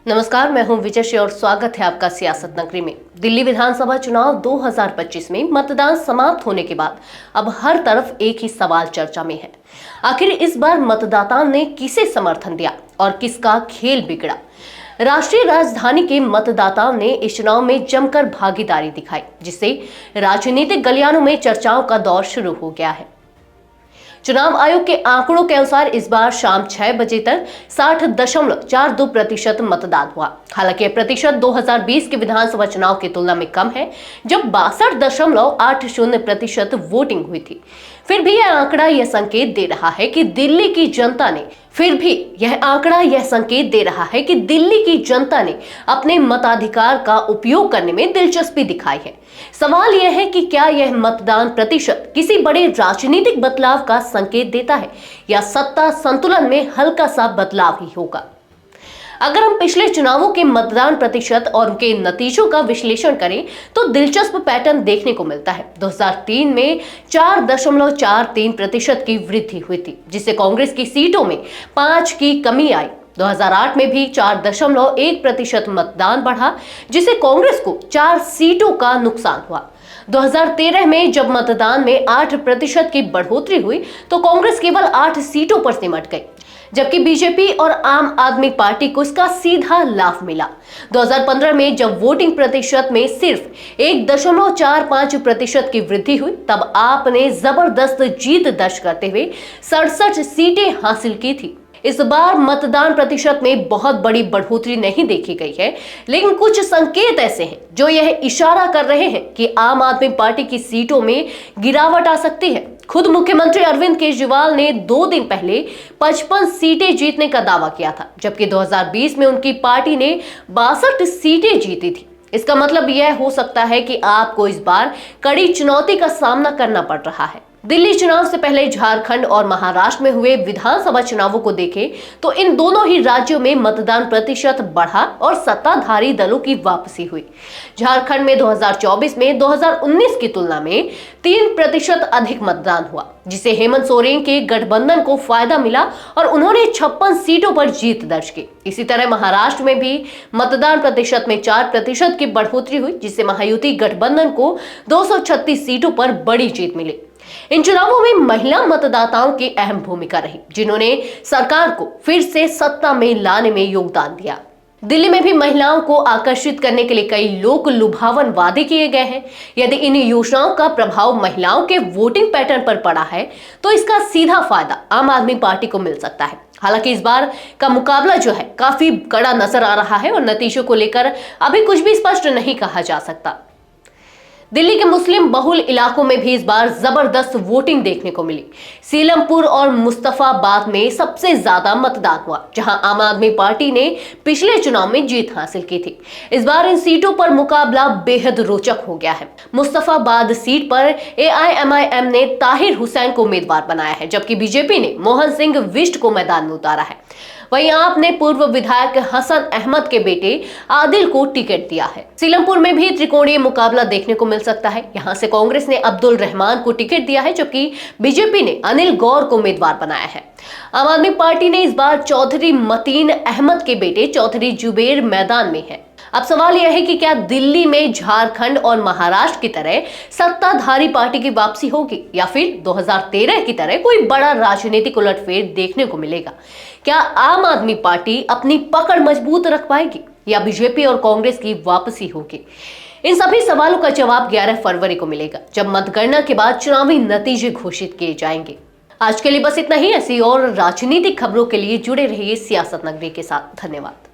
नमस्कार, मैं हूं विजय और स्वागत है आपका सियासत नगरी में। दिल्ली विधानसभा चुनाव 2025 में मतदान समाप्त होने के बाद अब हर तरफ एक ही सवाल चर्चा में है। आखिर इस बार मतदाताओं ने किसे समर्थन दिया और किसका खेल बिगड़ा? राष्ट्रीय राजधानी के मतदाताओं ने इस चुनाव में जमकर भागीदारी दिखाई, जिससे राजनीतिक गलियारों में चर्चाओं का दौर शुरू हो गया है। चुनाव आयोग के आंकड़ों के अनुसार इस बार शाम 6 बजे तक 60.42% मतदान हुआ। हालांकि यह प्रतिशत 2020 के विधानसभा चुनाव की तुलना में कम है, जब 62.80% वोटिंग हुई थी। फिर भी यह आंकड़ा यह संकेत दे रहा है कि दिल्ली की जनता ने अपने मताधिकार का उपयोग करने में दिलचस्पी दिखाई है। सवाल यह है कि क्या यह मतदान प्रतिशत किसी बड़े राजनीतिक बदलाव का संकेत देता है या सत्ता संतुलन में हल्का सा बदलाव ही होगा। अगर हम पिछले चुनावों के मतदान प्रतिशत और उनके नतीजों का विश्लेषण करें तो दिलचस्प पैटर्न देखने को मिलता है। 2003 में 4.43% की वृद्धि हुई थी, जिससे कांग्रेस की सीटों में 5 की कमी आई। 2008 में भी 4.1% मतदान बढ़ा, जिससे कांग्रेस को 4 सीटों का नुकसान हुआ। 2013 में जब मतदान में 8% की बढ़ोतरी हुई तो कांग्रेस केवल 8 सीटों पर सिमट गई, जबकि बीजेपी और आम आदमी पार्टी को इसका सीधा लाभ मिला। 2015 में जब वोटिंग प्रतिशत में सिर्फ 1.45% की वृद्धि हुई, तब आपने जबरदस्त जीत दर्ज करते हुए 67 सीटें हासिल की थी। इस बार मतदान प्रतिशत में बहुत बड़ी बढ़ोतरी नहीं देखी गई है, लेकिन कुछ संकेत ऐसे हैं जो यह इशारा कर रहे हैं कि आम आदमी पार्टी की सीटों में गिरावट आ सकती है। खुद मुख्यमंत्री अरविंद केजरीवाल ने 2 दिन पहले 55 सीटें जीतने का दावा किया था, जबकि 2020 में उनकी पार्टी ने 62 सीटें जीती थी। इसका मतलब यह हो सकता है कि आपको इस बार कड़ी चुनौती का सामना करना पड़ रहा है। दिल्ली चुनाव से पहले झारखंड और महाराष्ट्र में हुए विधानसभा चुनावों को देखें तो इन दोनों ही राज्यों में मतदान प्रतिशत बढ़ा और सत्ताधारी दलों की वापसी हुई। झारखंड में 2024 में 2019 की तुलना में 3% अधिक मतदान हुआ, जिसे हेमंत सोरेन के गठबंधन को फायदा मिला और उन्होंने 56 सीटों पर जीत दर्ज की। इसी तरह महाराष्ट्र में भी मतदान प्रतिशत में 4% की बढ़ोतरी हुई, जिससे महायुति गठबंधन को 236 सीटों पर बड़ी जीत मिली। इन चुनावों में महिला मतदाताओं की अहम भूमिका रही, जिन्होंने सरकार को फिर से सत्ता में लाने में योगदान दिया। दिल्ली में भी महिलाओं को आकर्षित करने के लिए कई लोक लुभावन वादे किए गए हैं। यदि इन योजनाओं का प्रभाव महिलाओं के वोटिंग पैटर्न पर पड़ा है तो इसका सीधा फायदा आम आदमी पार्टी को मिल सकता है। हालांकि इस बार का मुकाबला जो है काफी कड़ा नजर आ रहा है और नतीजों को लेकर अभी कुछ भी स्पष्ट नहीं कहा जा सकता। दिल्ली के मुस्लिम बहुल इलाकों में भी इस बार जबरदस्त वोटिंग देखने को मिली। सीलमपुर और मुस्तफाबाद में सबसे ज्यादा मतदान हुआ, जहां आम आदमी पार्टी ने पिछले चुनाव में जीत हासिल की थी। इस बार इन सीटों पर मुकाबला बेहद रोचक हो गया है। मुस्तफाबाद सीट पर AIMIM ने ताहिर हुसैन को उम्मीदवार बनाया है, जबकि बीजेपी ने मोहन सिंह विष्ट को मैदान में उतारा है। वहीं आपने पूर्व विधायक हसन अहमद के बेटे आदिल को टिकट दिया है। सीलमपुर में भी त्रिकोणीय मुकाबला देखने को मिल सकता है। यहां से कांग्रेस ने अब्दुल रहमान को टिकट दिया है, जबकि बीजेपी ने अनिल गौर को उम्मीदवार बनाया है। आम आदमी पार्टी ने इस बार चौधरी मतीन अहमद के बेटे चौधरी जुबेर मैदान में है। अब सवाल यह है कि क्या दिल्ली में झारखंड और महाराष्ट्र की तरह सत्ताधारी पार्टी की वापसी होगी या फिर 2013 की तरह कोई बड़ा राजनीतिक उलटफेर देखने को मिलेगा? क्या आम आदमी पार्टी अपनी पकड़ मजबूत रख पाएगी या बीजेपी और कांग्रेस की वापसी होगी? इन सभी सवालों का जवाब 11 फरवरी को मिलेगा, जब मतगणना के बाद चुनावी नतीजे घोषित किए जाएंगे। आज के लिए बस इतना ही। ऐसी और राजनीतिक खबरों के लिए जुड़े रहिए सियासत नगरी के साथ। धन्यवाद।